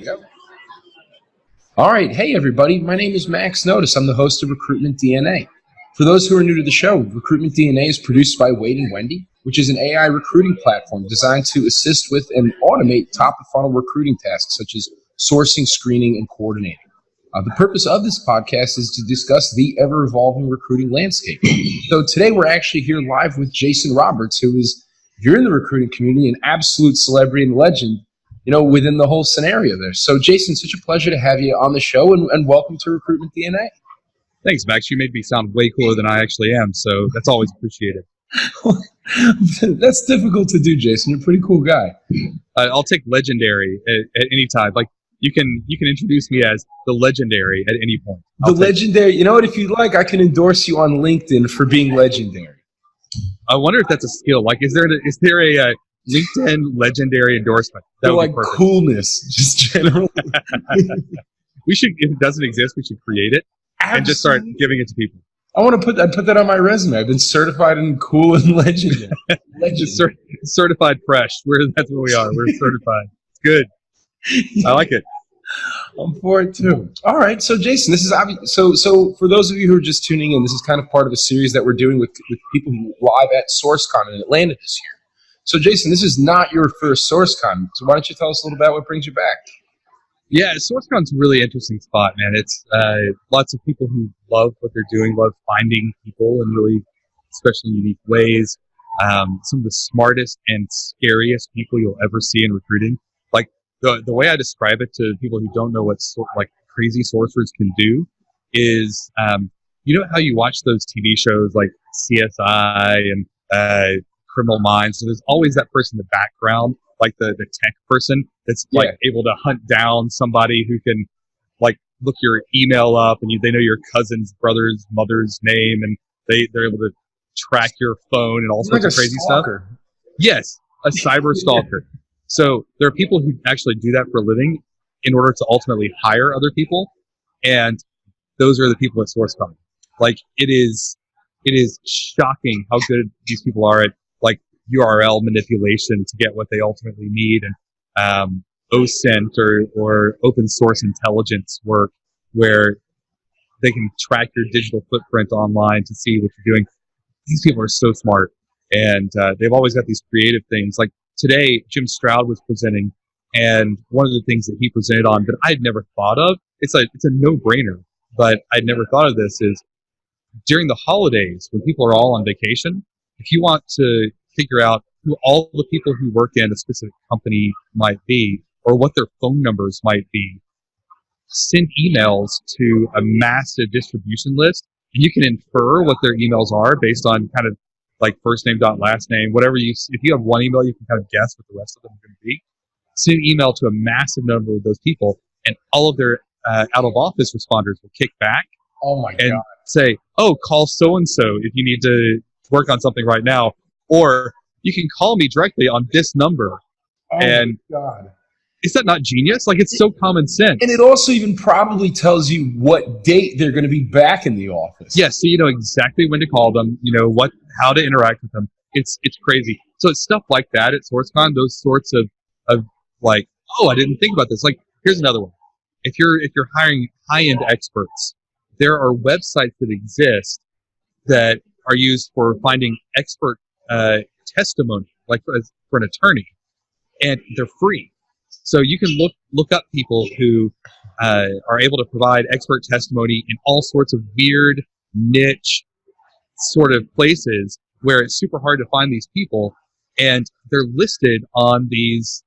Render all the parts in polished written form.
go. All right. Hey, everybody. My name is Max Notice. I'm the host of Recruitment DNA. For those who are new to the show, Recruitment DNA is produced by Wade and Wendy, which is an AI recruiting platform designed to assist with and automate top-of-funnel recruiting tasks such as sourcing, screening, and coordinating. The purpose of this podcast is to discuss the ever-evolving recruiting landscape. So today we're actually here live with Jason Roberts, who is, if you're in the recruiting community, an absolute celebrity and legend, within the whole scenario there. So Jason, such a pleasure to have you on the show, and welcome to Recruitment DNA. Thanks, Max. You made me sound way cooler than I actually am, so that's always appreciated. That's difficult to do, Jason. You're a pretty cool guy. I'll take legendary at any time. Like you can introduce me as the legendary at any point. Legendary. You know what? If you'd like, I can endorse you on LinkedIn for being legendary. I wonder if that's a skill. Like, is there a LinkedIn legendary endorsement? That would be perfect. Coolness, just generally. We should. If it doesn't exist, we should create it. Absolutely. And just start giving it to people. I want to put that on my resume. I've been certified in cool and legendary. Certified fresh. That's what we are. We're certified. It's good. I like it. I'm for it too. All right. So Jason, this is obvious. So for those of you who are just tuning in, this is kind of part of a series that we're doing with people who live at SourceCon in Atlanta this year. So Jason, this is not your first SourceCon. So why don't you tell us a little about what brings you back? Yeah, SourceCon's a really interesting spot, man. It's lots of people who love what they're doing, love finding people in really special, unique ways. Some of the smartest and scariest people you'll ever see in recruiting. Like the way I describe it to people who don't know what crazy sorcerers can do is, you know how you watch those TV shows like CSI and Criminal Minds? So there's always that person in the background, like the tech person that's able to hunt down somebody who can look your email up and they know your cousin's brother's mother's name, and they're able to track your phone and all sorts of crazy stalker stuff. Yes, a cyber stalker. So there are people who actually do that for a living in order to ultimately hire other people, and those are the people at SourceCon. It is shocking how good these people are at URL manipulation to get what they ultimately need, and OSINT or open source intelligence work where they can track your digital footprint online to see what you're doing. These people are so smart, and they've always got these creative things. Like today, Jim Stroud was presenting, and one of the things that he presented on that I'd never thought of, it's a no-brainer, but I'd never thought of this, is during the holidays when people are all on vacation, if you want to figure out who all the people who work in a specific company might be, or what their phone numbers might be, send emails to a massive distribution list, and you can infer what their emails are based on kind of first name dot last name, whatever if you have one email, you can kind of guess what the rest of them are going to be. Send an email to a massive number of those people, and all of their out of office responders will kick back. Oh my God. Say, oh, call so and so if you need to work on something right now. Or you can call me directly on this number. Oh my God. Is that not genius? It's so common sense. And it also even probably tells you what date they're going to be back in the office. Yes, so you know exactly when to call them, how to interact with them. It's crazy. So it's stuff like that at SourceCon, those sorts of oh, I didn't think about this. Here's another one. If you're hiring high-end experts, there are websites that exist that are used for finding expert testimony, for an attorney, and they're free. So you can look up people who are able to provide expert testimony in all sorts of weird niche sort of places where it's super hard to find these people, and they're listed on these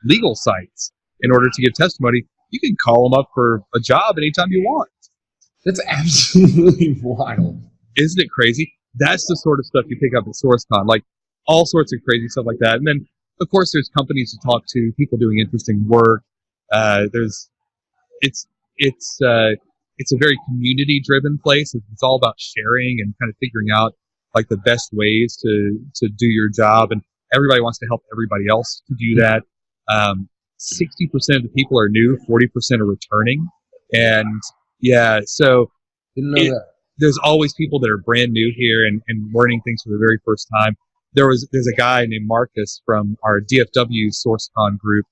legal sites in order to give testimony. You can call them up for a job anytime you want. That's absolutely wild. Isn't it crazy? That's the sort of stuff you pick up at SourceCon, all sorts of crazy stuff like that. And then, of course, there's companies to talk to, people doing interesting work. It's a very community-driven place. It's all about sharing and kind of figuring out the best ways to do your job, and everybody wants to help everybody else to do that. 60% of the people are new, 40% are returning, and so didn't know that. There's always people that are brand new here and learning things for the very first time. There's a guy named Marcus from our DFW SourceCon group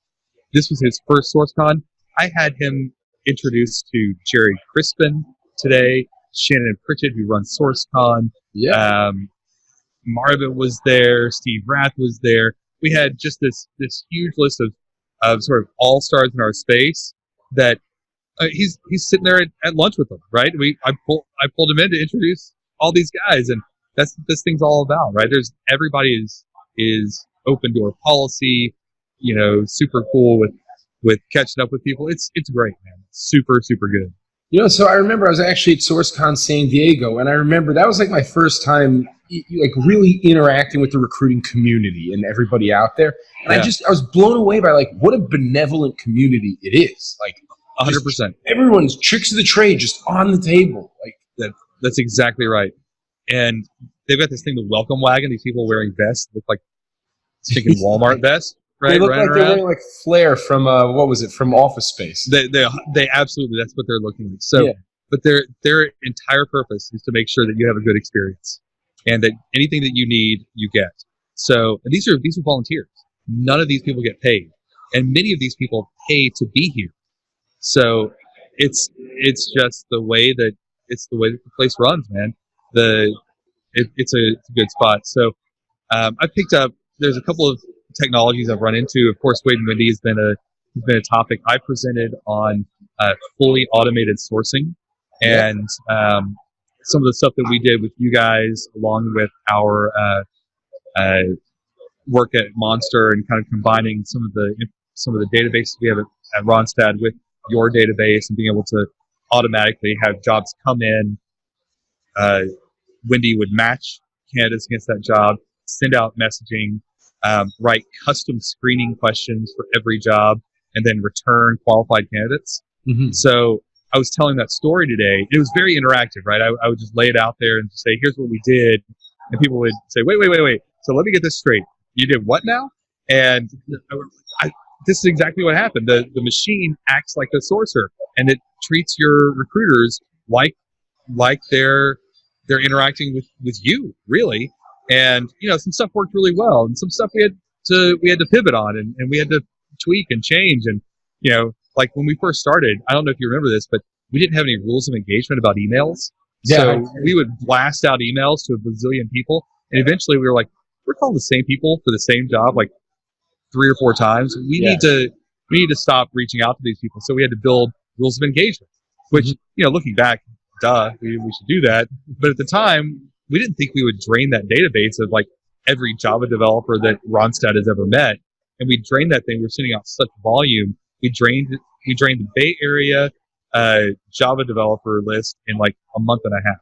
this was his first SourceCon. I had him introduced to Jerry Crispin today, Shannon Pritchett, who runs SourceCon. Yeah. Marvin was there, Steve Rath was there. We had just this huge list of sort of all stars in our space that he's sitting there at lunch with them, right? I pulled him in to introduce all these guys, and that's what this thing's all about, right? Everybody is open door policy, super cool with catching up with people. It's great, man. Super, super good. So I remember I was actually at SourceCon San Diego, and I remember that was like my first time like really interacting with the recruiting community and everybody out there. And Yeah. I was blown away by like what a benevolent community it is. Like 100%. Everyone's tricks of the trade just on the table. Like that's exactly right. And they've got this thing, the welcome wagon. These people wearing vests look like stinking Walmart vests, right? They look running like they're around. wearing like Flair from what was it, from Office Space. They absolutely, that's what they're looking like. So, Yeah. But their entire purpose is to make sure that you have a good experience, and that anything that you need, you get. So, and these are volunteers. None of these people get paid, and many of these people pay to be here. So, it's just the way that the place runs, man. It's a good spot. So, I picked up. There's a couple of technologies I've run into. Of course, Wade and Wendy has been a topic. I presented on fully automated sourcing, and some of the stuff that we did with you guys, along with our work at Monster, and kind of combining some of the databases we have at Ronstadt with your database, and being able to automatically have jobs come in. Wendy would match candidates against that job, send out messaging, write custom screening questions for every job, and then return qualified candidates. Mm-hmm. So I was telling that story today. It was very interactive, right? I would just lay it out there and just say, here's what we did. And people would say, wait. So let me get this straight. You did what now? And this is exactly what happened. The machine acts like a sourcer, and it treats your recruiters like they're interacting with you, really. And some stuff worked really well, and some stuff we had to pivot on, and we had to tweak and change. And like when we first started, I don't know if you remember this, but we didn't have any rules of engagement about emails. Yeah, so we would blast out emails to a bazillion people, and eventually we were like, we're calling the same people for the same job like 3 or 4 times. We need to stop reaching out to these people. So we had to build rules of engagement, which looking back, we should do that. But at the time, we didn't think we would drain that database of like every Java developer that Ronstadt has ever met. And we drained that thing. We were sending out such volume. We drained the Bay Area Java developer list in like a month and a half.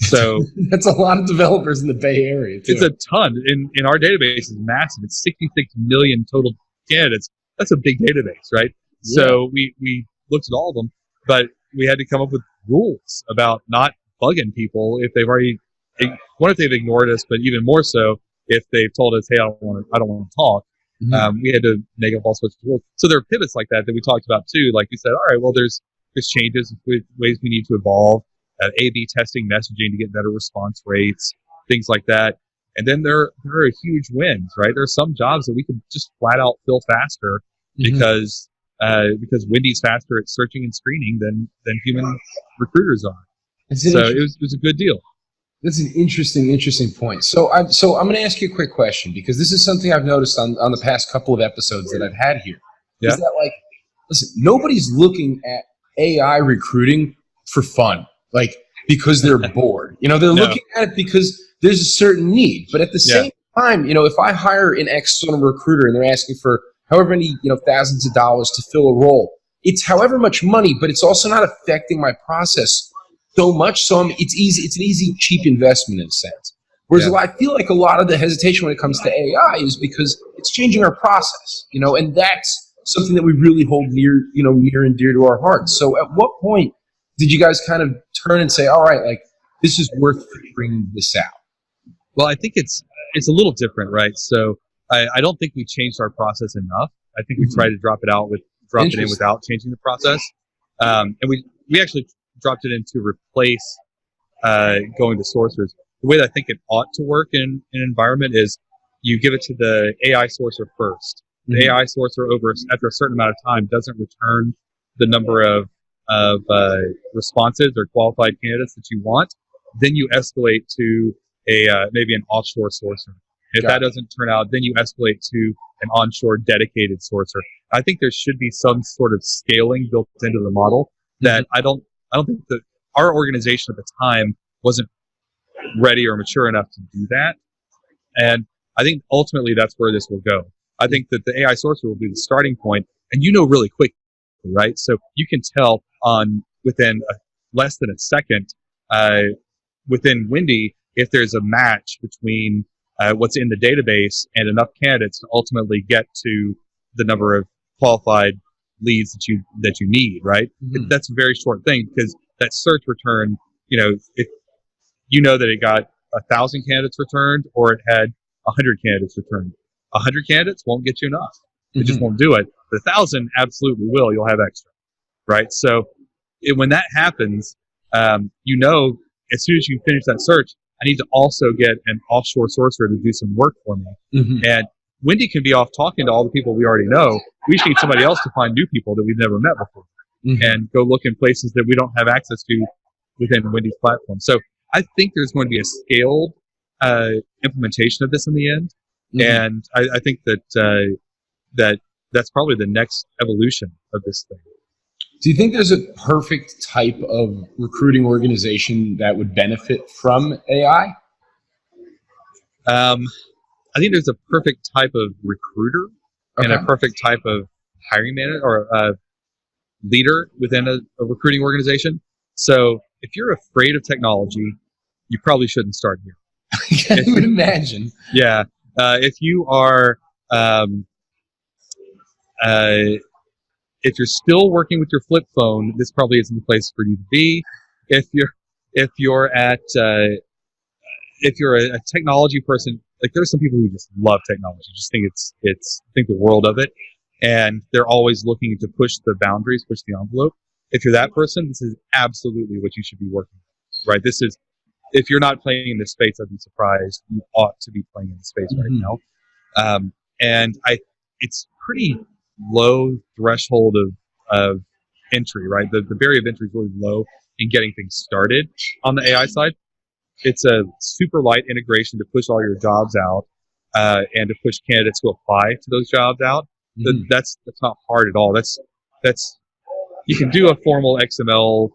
So that's a lot of developers in the Bay Area too. It's a ton. In our database is massive. It's 66 million total candidates. That's a big database, right? Yeah. So we looked at all of them, but we had to come up with rules about not bugging people if they've already, if they've ignored us, but even more so if they've told us, hey, I don't want to talk. Mm-hmm. We had to make up all sorts of rules. So there are pivots like that we talked about too. Like we said, all right, well, there's changes with ways we need to evolve, A/B testing messaging to get better response rates, things like that. And then there are huge wins, right? There are some jobs that we could just flat out fill faster because Wendy's faster at searching and screening than human recruiters are. So it was a good deal. That's an interesting point. So I'm going to ask you a quick question, because this is something I've noticed on the past couple of episodes that I've had here. Yeah. Is that like, listen, nobody's looking at AI recruiting for fun, like because they're bored. They're looking at it because there's a certain need. But at the same time, if I hire an external recruiter and they're asking for however many, thousands of dollars to fill a role, it's however much money, but it's also not affecting my process so much. So it's easy. It's an easy, cheap investment in a sense. Whereas I feel like a lot of the hesitation when it comes to AI is because it's changing our process, and that's something that we really hold near and dear to our hearts. So at what point did you guys kind of turn and say, all right, like this is worth figuring this out? Well, I think it's a little different, right? So I don't think we changed our process enough. I think we tried to drop it in without changing the process. And we actually dropped it in to replace going to sourcers. The way that I think it ought to work in an environment is you give it to the AI sourcer first. The AI sourcer after a certain amount of time doesn't return the number of responses or qualified candidates that you want, then you escalate to maybe an offshore sourcer. If that doesn't turn out, then you escalate to an onshore dedicated sourcer. I think there should be some sort of scaling built into the model that I don't think that our organization at the time wasn't ready or mature enough to do that. And I think ultimately that's where this will go. I think that the AI sourcer will be the starting point, and really quickly, right? So you can tell within less than a second within Wendy if there's a match between what's in the database and enough candidates to ultimately get to the number of qualified leads that you need, right? That's a very short thing, because that search return, if that it got 1,000 candidates returned or it had 100 candidates returned. 100 candidates won't get you enough. It just won't do it. The 1,000 absolutely will. You'll have extra, right? So when that happens, as soon as you finish that search, I need to also get an offshore sourcer to do some work for me. And Wendy can be off talking to all the people we already know. We just need somebody else to find new people that we've never met before and go look in places that we don't have access to within Wendy's platform. So I think there's going to be a scaled implementation of this in the end. And I think that that's probably the next evolution of this thing. Do you think there's a perfect type of recruiting organization that would benefit from AI? I think there's a perfect type of recruiter and a perfect type of hiring manager or leader within a recruiting organization. So if you're afraid of technology, you probably shouldn't start here. I would imagine. Yeah. If you are, if you're still working with your flip phone, this probably isn't the place for you to be. If you're a technology person, like there's some people who just love technology, just think the world of it, and they're always looking to push the boundaries, push the envelope. If you're that person, this is absolutely what you should be working on, right? If you're not playing in this space, I'd be surprised. You ought to be playing in the space right now. And it's pretty low threshold of entry, right? The barrier of entry is really low in getting things started on the AI side. It's a super light integration to push all your jobs out and to push candidates who apply to those jobs out. That's not hard at all. That's you can do a formal XML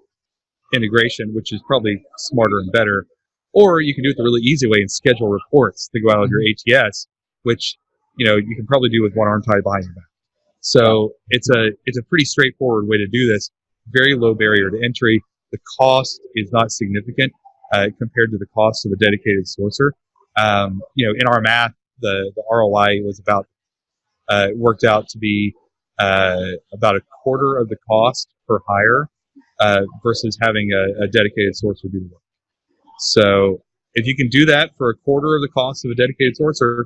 integration, which is probably smarter and better, or you can do it the really easy way and schedule reports to go out on your ATS, which you can probably do with one arm tied behind your back. So it's a pretty straightforward way to do this. Very low barrier to entry. The cost is not significant compared to the cost of a dedicated sourcer. In our math, the ROI was worked out to be about a quarter of the cost per hire versus having a dedicated sourcer do the work. So if you can do that for a quarter of the cost of a dedicated sourcer,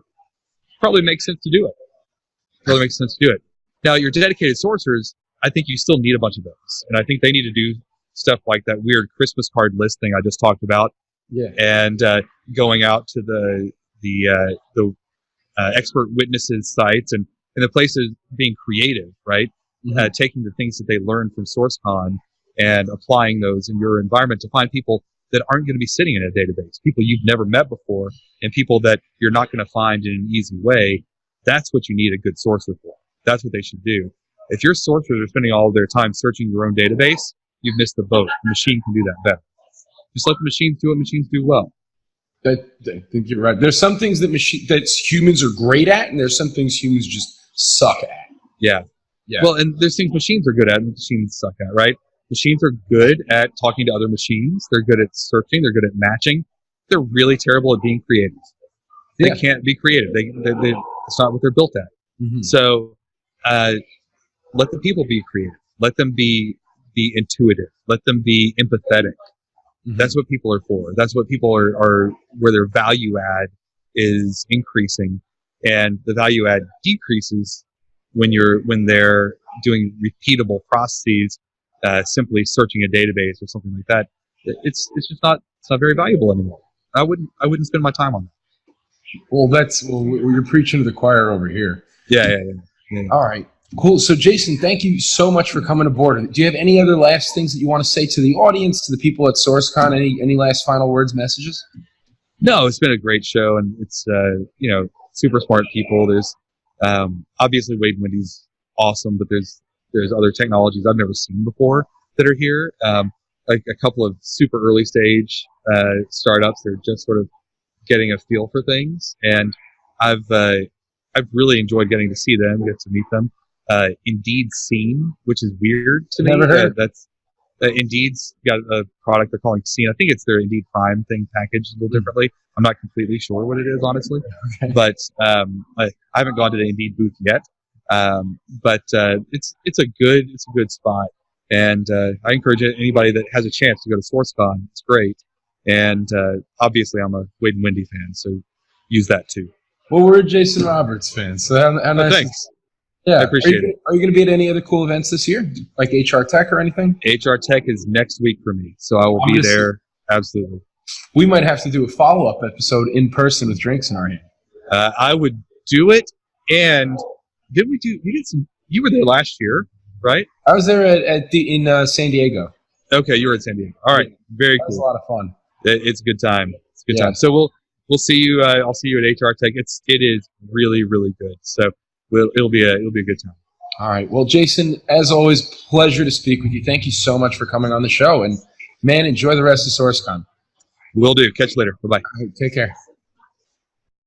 probably makes sense to do it. Now, your dedicated sourcers, I think you still need a bunch of those, and I think they need to do stuff like that weird Christmas card list thing I just talked about, and going out to the expert witnesses sites and the places being creative, right? Taking the things that they learned from SourceCon and applying those in your environment to find people that aren't going to be sitting in a database, people you've never met before, and people that you're not going to find in an easy way. That's what you need a good sourcer for. That's what they should do. If your sourcers are spending all of their time searching your own database, you've missed the boat. The machine can do that better. Just let the machines do what machines do well. I think you're right. There's some things that humans are great at, and there's some things humans just suck at. Yeah. Well, and there's things machines are good at and machines suck at, right? Machines are good at talking to other machines. They're good at searching. They're good at matching. They're really terrible at being creative. They can't be creative. It's not what they're built at. So let the people be creative. Let them be intuitive. Let them be empathetic. That's what people are for. That's what people are where their value add is increasing, and the value add decreases when they're doing repeatable processes, simply searching a database or something like that. It's not very valuable anymore. I wouldn't spend my time on that. Well, you're preaching to the choir over here. Yeah. Yeah. All right. Cool. So, Jason, thank you so much for coming aboard. Do you have any other last things that you want to say to the audience, to the people at SourceCon? Any last final words, messages? No, it's been a great show, and it's super smart people. There's obviously Wade and Wendy's awesome, but there's other technologies I've never seen before that are here. Like a couple of super early stage startups. They're just sort of getting a feel for things, and I've really enjoyed getting to see them, get to meet them. Indeed Scene, which is weird to me. Never heard. That's Indeed's got a product they're calling Scene. I think it's their Indeed Prime thing packaged a little differently. I'm not completely sure what it is, honestly. Okay. But I haven't gone to the Indeed booth yet. But it's a good spot, and I encourage anybody that has a chance to go to SourceCon. It's great, and obviously I'm a Wade and Wendy fan, so use that too. Well, we're a Jason Roberts fans, so how nice. Thanks. Yeah, I appreciate it. Are you going to be at any other cool events this year, like HR Tech or anything? HR Tech is next week for me, so I will be there. Absolutely. We might have to do a follow-up episode in person with drinks in our hand. I would do it, and we did some. You were there last year, right? I was there in San Diego. Okay, you were in San Diego. All right, very That was a cool. lot of fun. It's a good time. It's a good Yeah. time. So we'll see you. I'll see you at HR Tech. It is really good. So it'll be a good time. All right. Well, Jason, as always, pleasure to speak with you. Thank you so much for coming on the show, and man, enjoy the rest of SourceCon. Will do. Catch you later. Bye bye. All right, take care.